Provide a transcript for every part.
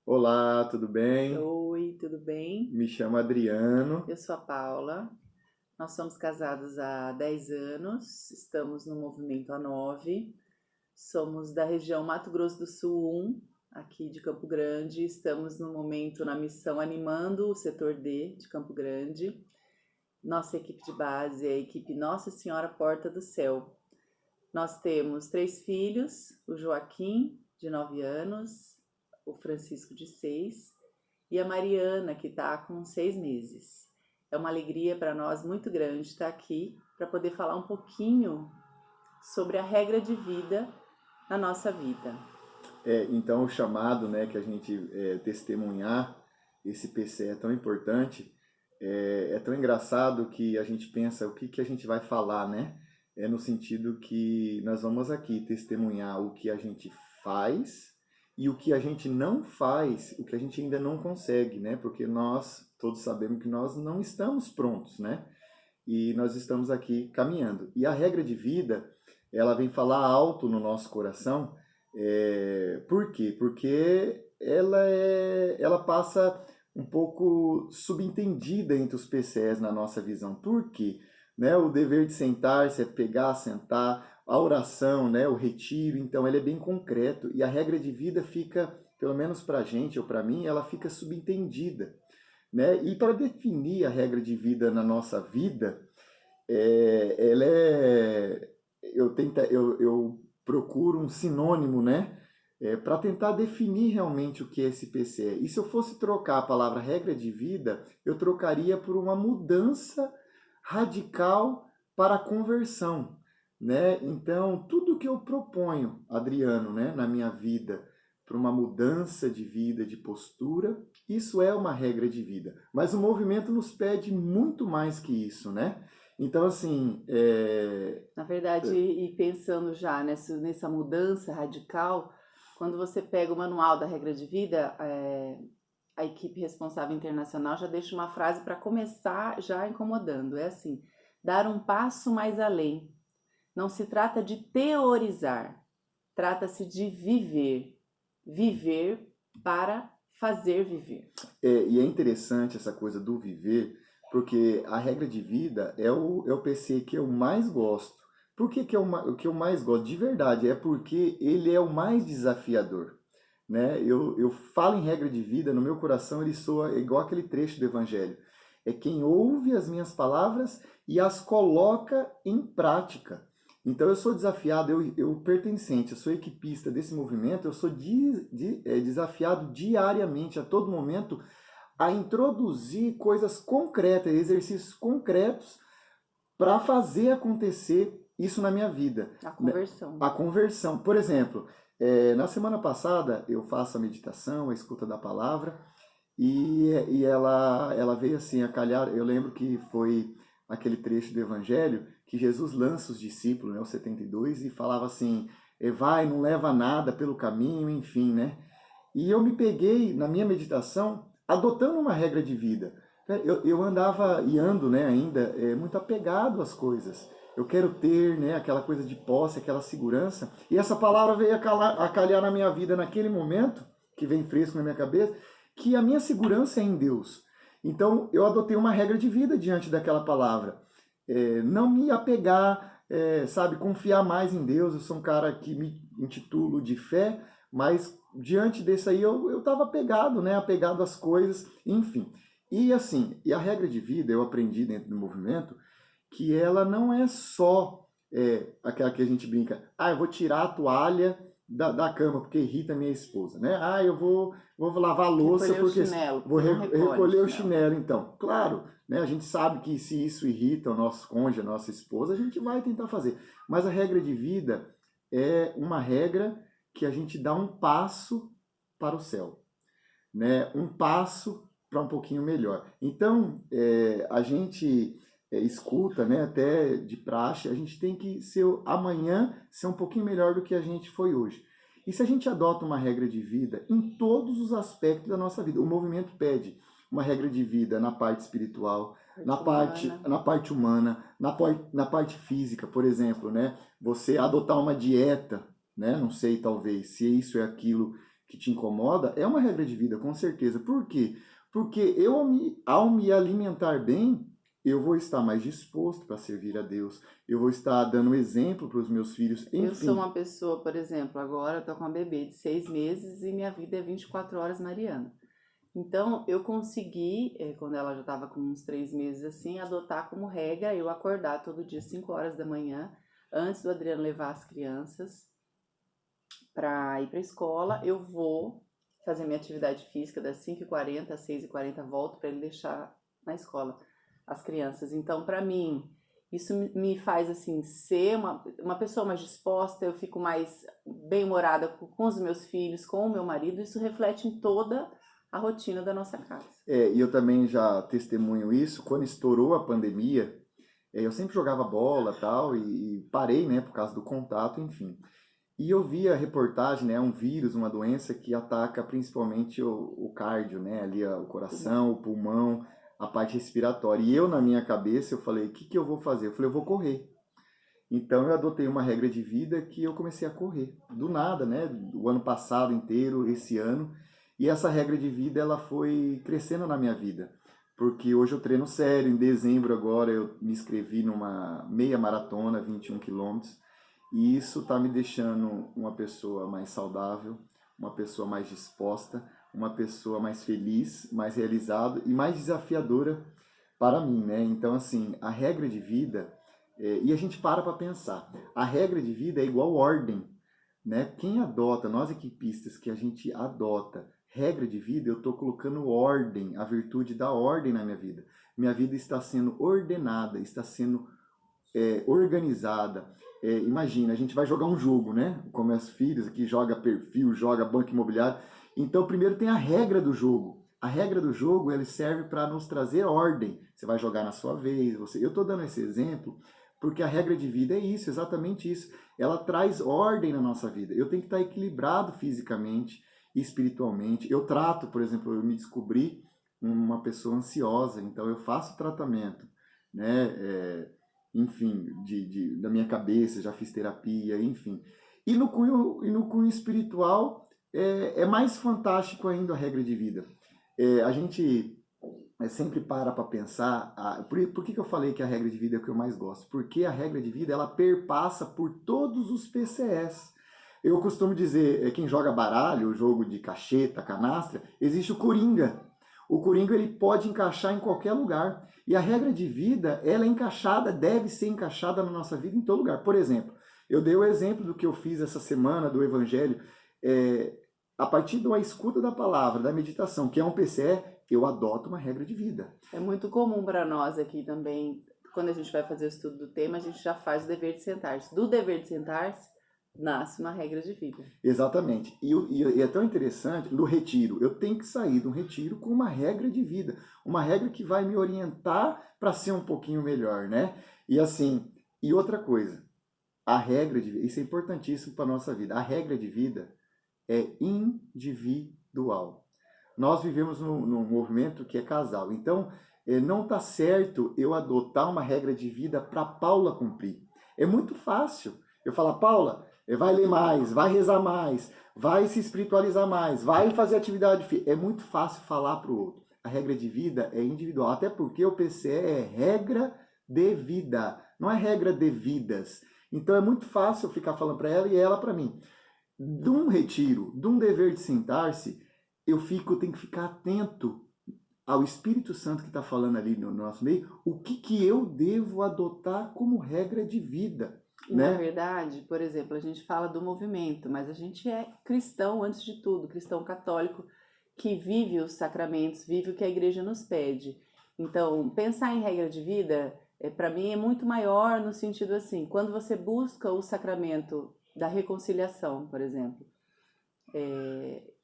Olá, tudo bem? Oi, tudo bem? Me chamo Adriano. Eu sou a Paula. Nós somos casados há 10 anos, estamos no movimento há 9. Somos da região Mato Grosso do Sul 1, aqui de Campo Grande. Estamos no momento na missão Animando o Setor D de Campo Grande. Nossa equipe de base é a equipe Nossa Senhora Porta do Céu. Nós temos 3 filhos, o Joaquim, de 9 anos, o Francisco, de 6, e a Mariana, que está com 6 meses. É uma alegria para nós muito grande estar aqui para poder falar um pouquinho sobre a regra de vida na nossa vida. Então, o chamado, né, que a gente testemunhar esse PC é tão importante, é tão engraçado que a gente pensa o que, que a gente vai falar, né? É no sentido que nós vamos aqui testemunhar o que a gente faz e o que a gente não faz, o que a gente ainda não consegue, né? Porque nós todos sabemos que nós não estamos prontos, né? E nós estamos aqui caminhando. E a regra de vida, ela vem falar alto no nosso coração. Por quê? Porque ela passa um pouco subentendida entre os PCs na nossa visão. Por quê? Né? O dever de sentar-se é pegar, sentar, a oração, né? O retiro, então ele é bem concreto. E a regra de vida fica, pelo menos para a gente ou para mim, ela fica subentendida. Né? E para definir a regra de vida na nossa vida, ela é. Eu procuro um sinônimo, né? Para tentar definir realmente o que é esse PCE. E se eu fosse trocar a palavra regra de vida, eu trocaria por uma mudança radical para a conversão. Né? Então, tudo que eu proponho, Adriano, né, na minha vida, para uma mudança de vida, de postura, isso é uma regra de vida. Mas o movimento nos pede muito mais que isso, né? Então, assim, Na verdade, e pensando já nessa mudança radical, quando você pega o manual da regra de vida, a equipe responsável internacional já deixa uma frase para começar já incomodando. É assim: dar um passo mais além. Não se trata de teorizar, trata-se de viver. Viver para fazer viver. e é interessante essa coisa do viver, porque a regra de vida é o PC que eu mais gosto. Por que, que é o que eu mais gosto? De verdade, é porque ele é o mais desafiador. Né? Eu falo em regra de vida, no meu coração ele soa igual aquele trecho do Evangelho. É quem ouve as minhas palavras e as coloca em prática. Então eu sou desafiado, eu pertencente, eu sou equipista desse movimento, eu sou desafiado diariamente, a todo momento, a introduzir coisas concretas, exercícios concretos para fazer acontecer isso na minha vida. A conversão. A conversão. Por exemplo, na semana passada eu faço a meditação, a escuta da palavra, e ela veio assim a calhar. Eu lembro que foi aquele trecho do Evangelho que Jesus lança os discípulos, né, os 72, e falava assim: vai, não leva nada pelo caminho, enfim, né? E eu me peguei na minha meditação adotando uma regra de vida. Eu andava e ando, né, ainda muito apegado às coisas. Eu quero ter, né, aquela coisa de posse, aquela segurança. E essa palavra veio a calhar na minha vida naquele momento, que vem fresco na minha cabeça, que a minha segurança é em Deus. Então eu adotei uma regra de vida diante daquela palavra. Não me apegar, sabe, confiar mais em Deus. Eu sou um cara que me intitulo de fé, mas diante desse aí eu estava apegado, né? Apegado às coisas, enfim. E assim, e a regra de vida eu aprendi dentro do movimento que ela não é só aquela que a gente brinca, eu vou tirar a toalha da cama porque irrita a minha esposa, né? Eu vou lavar a louça Recolher porque o chinelo, vou recolher o chinelo. chinelo, então. Claro, né? A gente sabe que se isso irrita o nosso cônjuge, a nossa esposa, a gente vai tentar fazer. Mas a regra de vida é uma regra que a gente dá um passo para o céu, né? Um passo para um pouquinho melhor. Então, a gente escuta, né? Até de praxe, a gente tem que amanhã ser um pouquinho melhor do que a gente foi hoje. E se a gente adota uma regra de vida em todos os aspectos da nossa vida, o movimento pede uma regra de vida na parte espiritual, na parte humana, na parte física, por exemplo, né? Você adotar uma dieta, né? Não sei, talvez, se isso é aquilo que te incomoda, é uma regra de vida, com certeza. Por quê? Porque ao me alimentar bem, eu vou estar mais disposto para servir a Deus. Eu vou estar dando exemplo para os meus filhos, Eu sou enfim. uma pessoa, por exemplo, agora eu tô com uma bebê de 6 meses e minha vida é 24 horas mariana. Então, eu consegui, quando ela já estava com uns 3 meses assim, adotar como regra eu acordar todo dia 5 horas da manhã, antes do Adriano levar as crianças para ir para a escola. Eu vou fazer minha atividade física das 5h40 às 6h40, volto para ele deixar na escola as crianças. Então, para mim, isso me faz assim ser uma pessoa mais disposta, eu fico mais bem-humorada com os meus filhos, com o meu marido. Isso reflete em toda a rotina da nossa casa. E eu também já testemunho isso. Quando estourou a pandemia, eu sempre jogava bola tal, e parei, né, por causa do contato, enfim. E eu vi a reportagem, né, um vírus, uma doença que ataca principalmente o cardio, né, ali o coração, o pulmão, a parte respiratória. E eu, na minha cabeça, eu falei, o que que eu vou fazer? Eu falei, eu vou correr. Então eu adotei uma regra de vida que eu comecei a correr. Do nada, né, o ano passado inteiro, esse ano. E essa regra de vida, ela foi crescendo na minha vida. Porque hoje eu treino sério, em dezembro agora eu me inscrevi numa meia maratona, 21 quilômetros. E isso está me deixando uma pessoa mais saudável, uma pessoa mais disposta, uma pessoa mais feliz, mais realizada e mais desafiadora para mim, né? Então, assim, a regra de vida, e a gente para pensar, a regra de vida é igual ordem, né? Quem adota, nós equipistas que a gente adota regra de vida, eu estou colocando ordem, a virtude da ordem na minha vida. Minha vida está sendo ordenada, está sendo organizada. Imagina, a gente vai jogar um jogo, né? Como as filhas aqui, joga perfil, joga banco imobiliário. Então, primeiro tem a regra do jogo. A regra do jogo, ele serve para nos trazer ordem. Você vai jogar na sua vez. Eu estou dando esse exemplo porque a regra de vida é isso, exatamente isso. Ela traz ordem na nossa vida. Eu tenho que estar equilibrado fisicamente e espiritualmente. Eu trato, por exemplo, eu me descobri uma pessoa ansiosa, então eu faço tratamento, né? Enfim, da minha cabeça, já fiz terapia, enfim. E no cunho espiritual, é mais fantástico ainda a regra de vida. A gente sempre para pensar, por que eu falei que a regra de vida é o que eu mais gosto? Porque a regra de vida, ela perpassa por todos os PCS. Eu costumo dizer, quem joga baralho, o jogo de cacheta, canastra, existe o Coringa. O Coringa, ele pode encaixar em qualquer lugar. E a regra de vida, ela é encaixada, deve ser encaixada na nossa vida em todo lugar. Por exemplo, eu dei o exemplo do que eu fiz essa semana, do Evangelho, a partir de uma escuta da palavra, da meditação, que é um PCE, eu adoto uma regra de vida. É muito comum para nós aqui também, quando a gente vai fazer o estudo do tema, a gente já faz o dever de sentar-se. Do dever de sentar-se, nasce uma regra de vida. Exatamente. E é tão interessante, no retiro, eu tenho que sair do retiro com uma regra de vida, uma regra que vai me orientar para ser um pouquinho melhor, né? E assim, e outra coisa, a regra de vida, isso é importantíssimo para a nossa vida, a regra de vida é individual. Nós vivemos num movimento que é casal, então não está certo eu adotar uma regra de vida para Paula cumprir. É muito fácil eu falar, Paula, vai ler mais, vai rezar mais, vai se espiritualizar mais, vai fazer atividade física. É muito fácil falar para o outro. A regra de vida é individual, até porque o PCE é regra de vida, não é regra de vidas. Então é muito fácil eu ficar falando para ela e ela para mim. De um retiro, de um dever de sentar-se, eu tenho que ficar atento ao Espírito Santo que está falando ali no nosso meio, o que eu devo adotar como regra de vida. E, né? Na verdade, por exemplo, a gente fala do movimento, mas a gente é cristão antes de tudo, cristão católico, que vive os sacramentos, vive o que a igreja nos pede. Então, pensar em regra de vida, para mim, é muito maior no sentido assim, quando você busca o sacramento da reconciliação, por exemplo,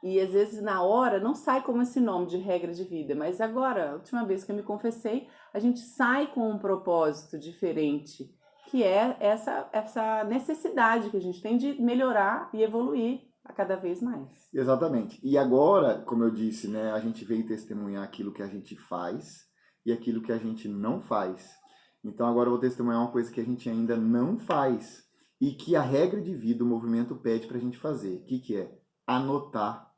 e às vezes na hora não sai como esse nome de regra de vida, mas agora, a última vez que eu me confessei, a gente sai com um propósito diferente, que é essa necessidade que a gente tem de melhorar e evoluir a cada vez mais. Exatamente. E agora, como eu disse, né, a gente veio testemunhar aquilo que a gente faz e aquilo que a gente não faz. Então agora eu vou testemunhar uma coisa que a gente ainda não faz e que a regra de vida, o movimento pede para a gente fazer. O que é? Anotar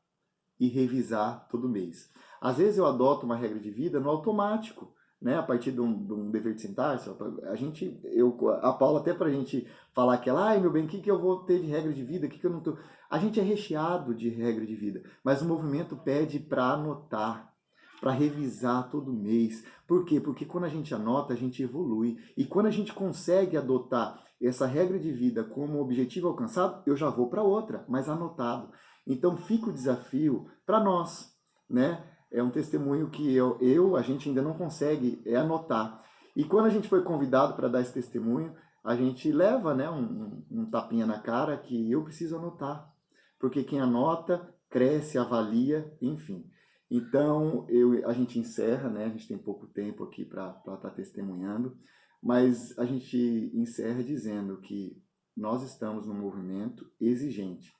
e revisar todo mês. Às vezes eu adoto uma regra de vida no automático, né? A partir de um dever de sentar-se, a Paula até pra gente falar que ela, ai meu bem, o que eu vou ter de regra de vida, o que eu não tô... A gente é recheado de regra de vida, mas o movimento pede para anotar, para revisar todo mês. Por quê? Porque quando a gente anota, a gente evolui. E quando a gente consegue adotar essa regra de vida como objetivo alcançado, eu já vou para outra, mas anotado. Então fica o desafio para nós, né? É um testemunho que a gente ainda não consegue anotar. E quando a gente foi convidado para dar esse testemunho, a gente leva, né, um tapinha na cara que eu preciso anotar. Porque quem anota, cresce, avalia, enfim. Então, a gente encerra, né? A gente tem pouco tempo aqui para estar testemunhando, mas a gente encerra dizendo que nós estamos num movimento exigente.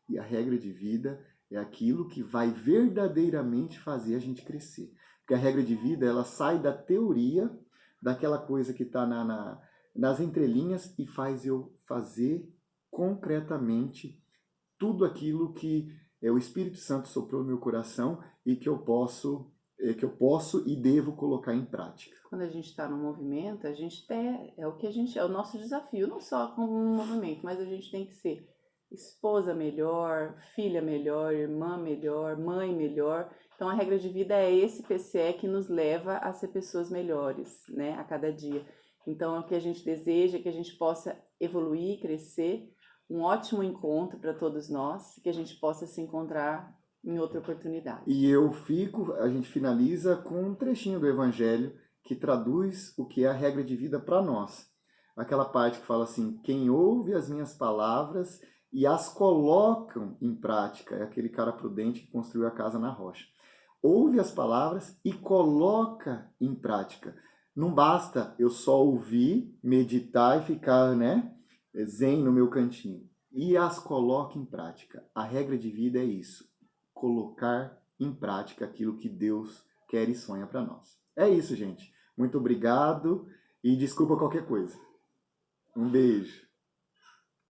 E a regra de vida é aquilo que vai verdadeiramente fazer a gente crescer. Porque a regra de vida, ela sai da teoria, daquela coisa que está nas entrelinhas e faz eu fazer concretamente tudo aquilo que o Espírito Santo soprou no meu coração e que eu posso e devo colocar em prática. Quando a gente está no movimento, a gente é o nosso desafio, não só como um movimento, mas a gente tem que ser esposa melhor, filha melhor, irmã melhor, mãe melhor. Então a regra de vida é esse PCE que nos leva a ser pessoas melhores, né, a cada dia. Então é o que a gente deseja, que a gente possa evoluir, crescer. Um ótimo encontro para todos nós, que a gente possa se encontrar em outra oportunidade. E a gente finaliza com um trechinho do Evangelho que traduz o que é a regra de vida para nós. Aquela parte que fala assim: quem ouve as minhas palavras e as colocam em prática, é aquele cara prudente que construiu a casa na rocha. Ouve as palavras e coloca em prática. Não basta eu só ouvir, meditar e ficar, né, zen no meu cantinho. E as coloca em prática. A regra de vida é isso: colocar em prática aquilo que Deus quer e sonha para nós. É isso, gente. Muito obrigado e desculpa qualquer coisa. Um beijo.